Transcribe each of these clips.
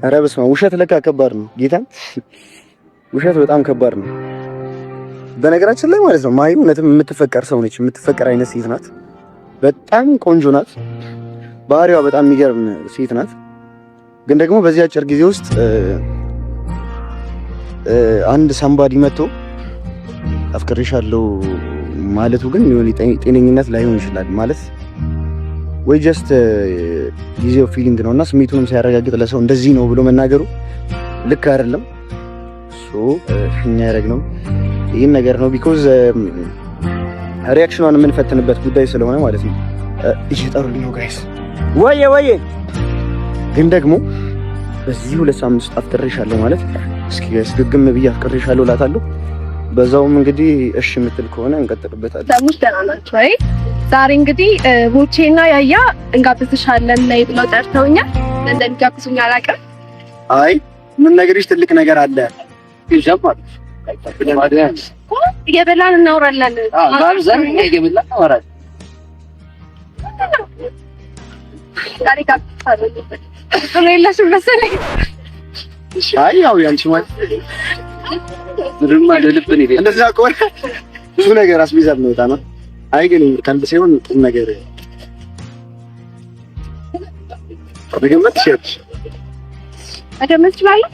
ኧረ በስመ አብ ውሸት ለካ ከባድ ነው። ጌታን ውሸት በጣም ከባድ ነው። በነገራችን ላይ ማለት ነው ማሂ እውነትም የምትፈቀር ሰው ነች። የምትፈቀር አይነት ሴት ናት። በጣም ቆንጆ ናት። ባህሪዋ በጣም የሚገርም ሴት ናት። ግን ደግሞ በዚህ አጭር ጊዜ ውስጥ አንድ ሳምባዲ መጥቶ አፍቅሬሻለሁ ማለቱ ግን የሆነ ጤነኝነት ላይሆን ይችላል። ማለት ወይ ጀስት ጊዜው ፊሊንግ ነውና ስሜቱንም ሲያረጋግጥ ለሰው እንደዚህ ነው ብሎ መናገሩ ልክ አይደለም። እኛ ያደረግነው ይህን ነገር ነው ቢኮዝ ሪያክሽኗን የምንፈትንበት ጉዳይ ስለሆነ ማለት ነው። እየጠሩልኝ ነው ጋይስ። ወየ ግን ደግሞ በዚህ 2 ሳምንት ውስጥ አፍቅሬሻለሁ ማለት እስኪ ጋይስ ግግም ብዬ አፍቅሬሻለሁ እላታለሁ። በዛውም እንግዲህ እሺ የምትል ከሆነ እንቀጥልበታለን። ሰሙሽ ደህና ናችሁ ወይ? ዛሬ እንግዲህ ሙቼና ያያ እንጋብዝሻለን ላይ ብለው ጠርተውኛል። እንደሚጋብዙኝ አላውቅም። አይ ምን ነገርሽ ትልቅ ነገር አለ ይጀምራል። እየበላን እናወራለን። ጋብዘን እየበላን እናወራለን። ዛሬ ጋብዛለሁ። ስለሌላችሁ መሰለኝ። አይ ያው ያንቺ ማለት ምንም አይደልብን ይሄ እንደዛ ከሆነ ብዙ ነገር አስቢዛብ ነው ታና። አይ ግን ከአንድ ሲሆን ቁም ነገር በገመት ትችያለሽ። በገመት ትችላለህ።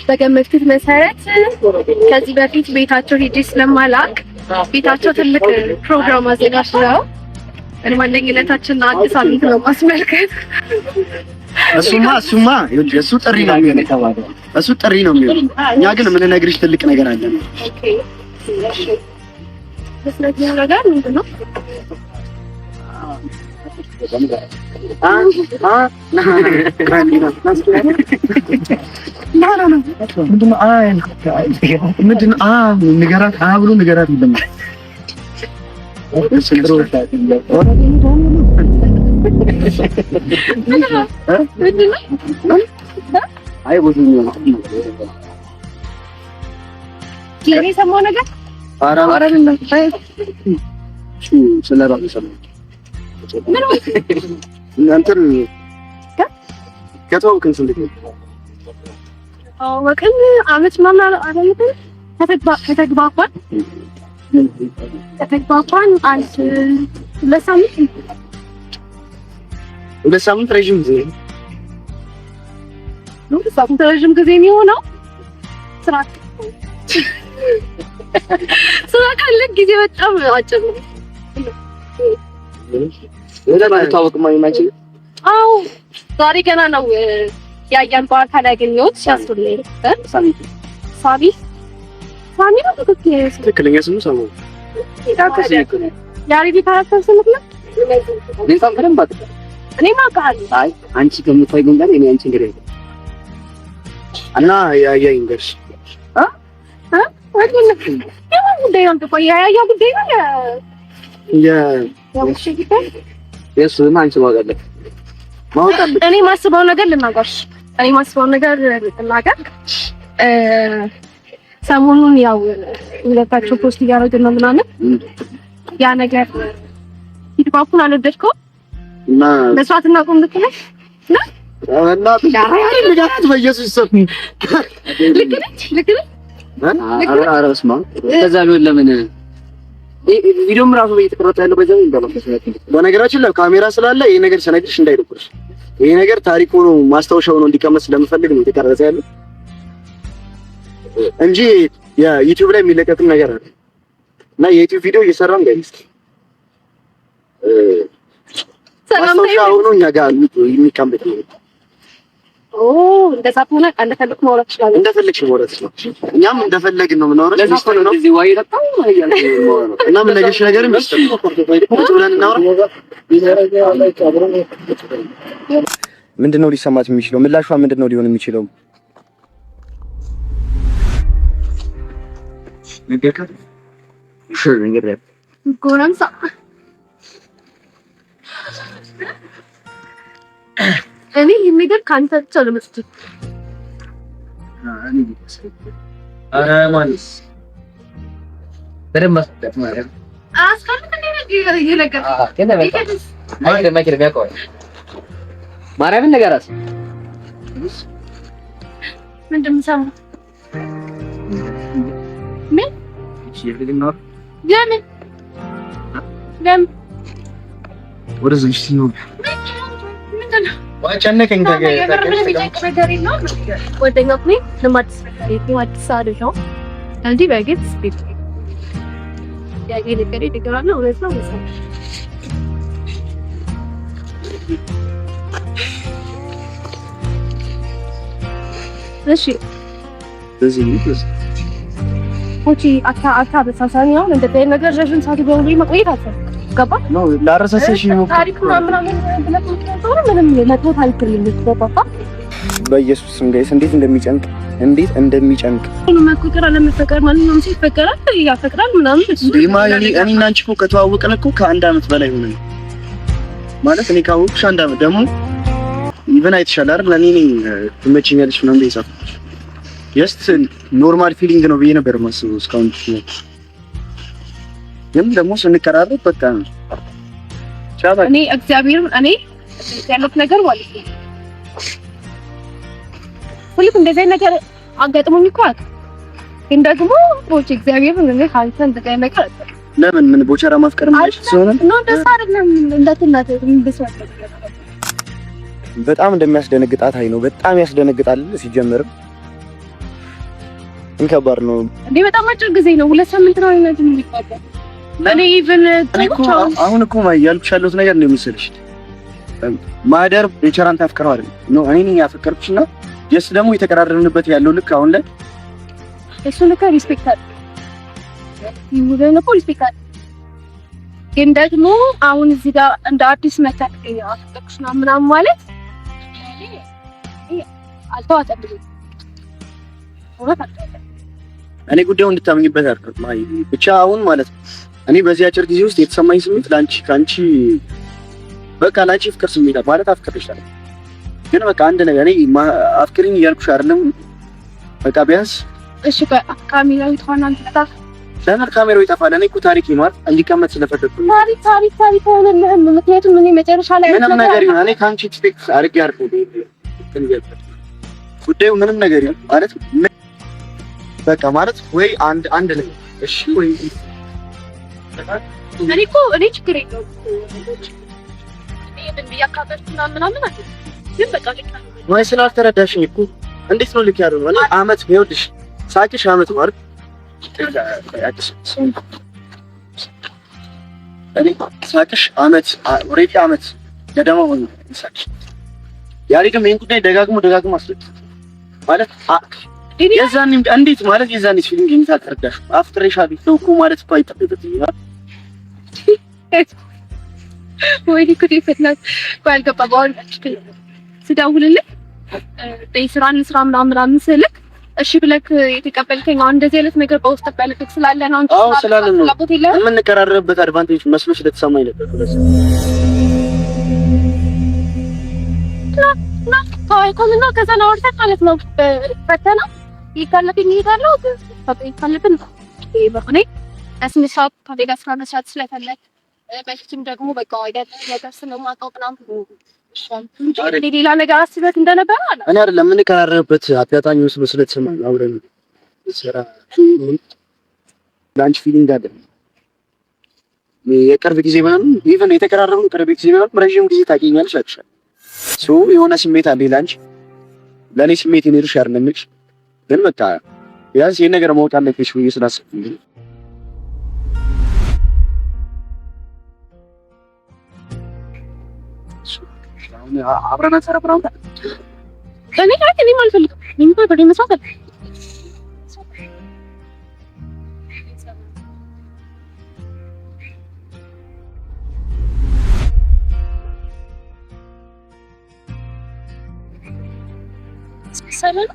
በገመትኩት መሰረት ከዚህ በፊት ቤታቸው ሄጄ ስለማላውቅ ቤታቸው ትልቅ ፕሮግራም አዘጋጅተው እንማለኝነታችንን አዲስ አመት ነው ማስመልከት። እሱማ እሱ ጥሪ ነው የሚሆነው። እሱ ጥሪ ነው የሚሆነው። እኛ ግን ምን ነግርሽ ትልቅ ነገር አለ። ኦኬ ስለዚህ ነገር ምንድን ነው? ንገራት ብሎ ንገራት ይለማ አይ ወዲህ ነው ለኔ ሰማው ነገር አይደለም። ስለራሱ ሰማው ምን እንትን ከተዋወቅን ስንት ጊዜ? ወቅን አመት ምናምን አይደለም። ከተግባባን አንድ 2 ሳምንት ረጅም ጊዜ ነው። 2 ሳምንት ረጅም ጊዜ የሚሆነው ስራ ካለ ጊዜ በጣም አጭር ነው። አዎ ዛሬ ገና ነው ያያን በአካል ያገኘሁት። ሲያስፈልግ ሳሚ ነው ትክክለኛ ስሙ ሰሙ ያሬዲ ካራክተር ስምት ነው። እኔ ማውቃለሁ። አይ አንቺ ከምትፈልጊው ጋር እኔ አንቺ እንግዲህ እና ያያ ይንገርሽ ጉዳይ ነው። ያያ ጉዳይ ነው። እኔ ማስበው ነገር ልናገር። ሰሞኑን ያው ሁለታቸው ፖስት እያደረግን ነው ምናምን ያ ነገር ፊድባኩን አልወደድከውም እና መስዋዕትና ቁም ልክ ነህ እና ልጋት በኢየሱስ ስም ልክ ነህ። ኧረ በስመ አብ ከዛ ቢሆን ለምን ቪዲዮም ራሱ እየተቀረጸ ያለው በዛው እንደው በነገራችን ላይ ካሜራ ስላለ ይሄ ነገር ሰነግርሽ እንዳይደብርሽ። ይሄ ነገር ታሪክ ሆኖ ማስታወሻ ሆኖ እንዲቀመጥ ስለምፈልግ ነው የተቀረጸ ያለው እንጂ የዩቲዩብ ላይ የሚለቀቅም ነገር አለ እና የዩቲዩብ ቪዲዮ እየሰራን ጋይስ ማስታወሻ ሆኖ እኛ ጋር የሚቀመጥ ነው። እንደዛ ከሆነ እንደፈለክ ማውራት ትችላለህ። እንደፈለክሽ ማውራት ትችላለሽ። እኛም እንደፈለግን ነው የምናወራው። ለዚህ ነው እዚህ ዋይ ተጣው እና ምን ነገርሽ ነገር ሚስጥር ብለን እናወራ። ምንድነው ሊሰማት የሚችለው? ምላሿ ምንድነው ሊሆን የሚችለው? ንገርከት ሹር ንገረክ ጎረምሳ እኔ የሚገር ካንተ ብቻ ለመስጠት አረ ማንስ በደም ማስጠት ማለት አስካልከ እንደ ይለቀቅ ከነ ማይክል ቢያቆይ ማርያምን ነገራት ምንድን ነው የምሰማው? ምን ለምን ወደዚህ ሲኖር ዋጨነከኝ እሺ አታ በሳሳኒው እንደዚህ ነገር ረጅም ሰዓት ቢሆን መቆየት አልፈልግም። ገባ ነው ላረሳሰሽ ነው ታሪክ ምናምን ምንም ለቶት አልክልኝ ገባ። በኢየሱስ ጋይስ እንዴት እንደሚጨንቅ መፈቀር አለመፈቀር ማንኛውም ሰው ይፈቀራል ያፈቅራል ምናምን ዲማ እኔና አንቺ እኮ ከተዋወቅን እኮ ከአንድ አመት በላይ ሆነን ማለት እኔ ካወቅሽ አንድ አመት ደግሞ ኢቨን አይተሻል አይደል? ለኔ ትመጪኛለሽ ምናምን ይጻፍሽ ጀስት ኖርማል ፊሊንግ ነው ብዬ ነበር የማስበው እስካሁን። ግን ደግሞ ስንቀራረብ በቃ እኔ እግዚአብሔርን እኔ ያሉት ነገር ማለት ነው ሁሉም እንደዚህ ነገር አጋጥሞኝ እኮ አውቃለሁ። ግን ደግሞ ቦቼ እግዚአብሔርን እኔ ካንተ እንደዚህ ነገር ለምን ምን ቦቸራ ማፍቀር ማለት ስለሆነ ነው ደስ አይደለም እንደተናተ ምን በሰዋት በጣም እንደሚያስደነግጣት አይ ነው በጣም ያስደነግጣል። ሲጀመርም እንከባድ ነው እንዴ በጣም አጭር ጊዜ ነው 2 ሳምንት ነው አይነትም የሚባለው። እኔ ኢቭን አሁን እኮ ያልኩሽ ያለሁት ነገር ነው የሚመስልሽ ማደር የቸራን ታፍቀረው አይደል ነው እኔ ነኝ ያፈቀርኩሽና ጀስት ደግሞ የተቀራረብንበት ያለው ልክ አሁን ላይ እሱ ልክ ሪስፔክት አለ ይሁን ነው ሪስፔክት ግን ደግሞ አሁን እዚህ ጋር እንደ አዲስ መታክ አፍቀርኩሽና ምናምን ማለት አልተዋጠልኝም። እኔ ጉዳዩን እንድታምኝበት አድርገው ማይ ብቻ አሁን ማለት እኔ በዚህ አጭር ጊዜ ውስጥ የተሰማኝ ስሜት ካንቺ በቃ ላንቺ ፍቅር ስሜት ማለት አፍቅርሻለሁ። ግን በቃ አንድ ነገር እኔ አፍቅሪኝ እያልኩሽ አይደለም በቃ ቢያንስ እሺ ካሜራው ይቷናል ተጣፍ ለምን ካሜራው ይጠፋል? እኔ እኮ ታሪክ ይማር እንዲቀመጥ ስለፈለኩ ታሪክ ሆነልህ። ምክንያቱም እኔ መጨረሻ ላይ ምንም ነገር ይሁን እኔ ካንቺ ኤክስፔክት አድርጌ ጉዳዩ ምንም ነገር ይሁን ማለት በቃ ማለት ወይ አንድ ላይ እሺ ወይ እኔ ችግር የለውም እኔ በያካበትና ምናምን አይደል ግን በቃ ልክ ነው ወይ ስላልተረዳሽኝ እኮ እንዴት ነው ልክ ያለው እኔ አመት ይኸውልሽ ሳቂሽ አመት ማለት እኔ ሳቂሽ አመት ኦሬዲ አመት ገደማ ሆነ ሳቂሽ ያሬ ደግሞ ይሄን ጉዳይ ደጋግሞ አስረዳ ማለት የዛኔም እንዴት ማለት የዛኔ ፊሊንግ እንታቀርዳሽ አፍቅሬሻለሁ ነው እኮ ማለት እኮ አይጠበቅብኝም። ወይ ዲኩ ዲፈትናት ባልገባ ባልሽ ስደውልልህ ስራ ምናምን ስልክ እሺ ብለክ የተቀበልከኝ አሁን እንደዚህ አይነት ነገር በውስጥ ባለክ ስላለ ነው እንጂ ስላለ ነው የምንቀራረብበት አድቫንቴጅ መስሎሽ ለተሰማኝ ነበር ስለዚህ ኮምና ከዛ ነው ወርተት ማለት ነው ፈተና ይካለብኝ ይሄዳለሁ ግን ይካለብን በእኔ አስመሳት ታዲያ ስራ መስራት ስለፈለክ በፊትም ደግሞ በቃ አይደል ነገር ስለማውቀው ምናምን ሌላ ነገር አስበት እንደነበረ አለ እኔ አይደለም የምንቀራረብበት አጋጣሚ መስሎ ስለተሰማኝ አብረን ስራ ላንች ፊሊንግ አለ የቅርብ ጊዜ ማለት ኢቭን የተቀራረብን ቅርብ ጊዜ ማለት ረጅም ጊዜ ታውቂኛለሽ አልሻል ሶ የሆነ ስሜት አለ ላንቺ ለኔ ስሜት ይኖርሽ አይደለም እሺ ግን በቃ ያንስ ይሄ ነገር ማውጣት አለብሽ ብዬ ስላሰብኩኝ አብረን አሰራብራው እኔ አልፈልግም ምን ባይ መስራት አለ ሰላም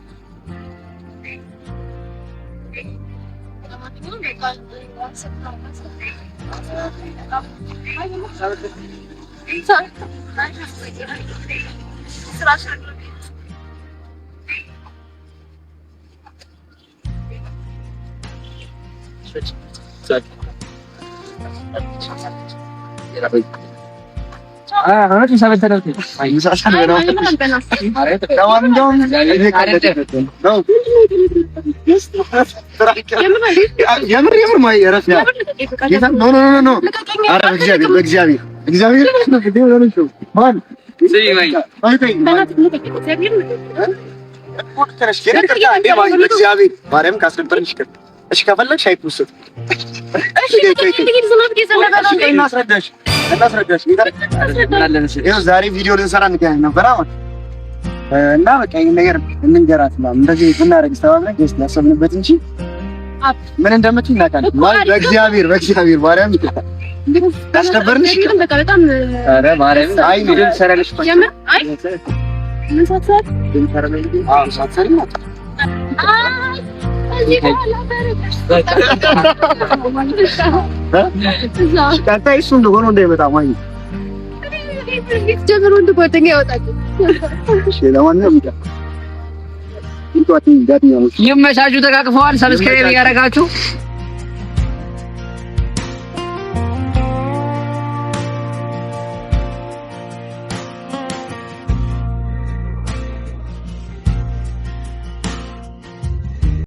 እሺ ከፈለግሽ አይኩስት ዛሬ ቪዲዮ ልንሰራ እንገናኝ ነበር እና በቃ ይሄን ነገር እንንገራት ነው እንደዚህ ብናረግ ተባብለን ገስት ያሰብንበት እንጂ ምን እንደምትይ እናውቃለን። በእግዚአብሔር ማርያም ታስደበርንሽ በቃ በጣም ኧረ ማርያም አይ ቪዲዮ ልሰራልሽ የምር አይ ምን ሳትሰሪ ሳትሰሪ ነው ቀጣይ እሱ እንደሆነ እንዳይመጣ ማለት ጀምሮ እንደ ጓደኛ ያወጣል። እሺ ለማንኛውም ይመቻችሁ። ተቃቅፈዋል። ሰብስክራይብ ያደረጋችሁ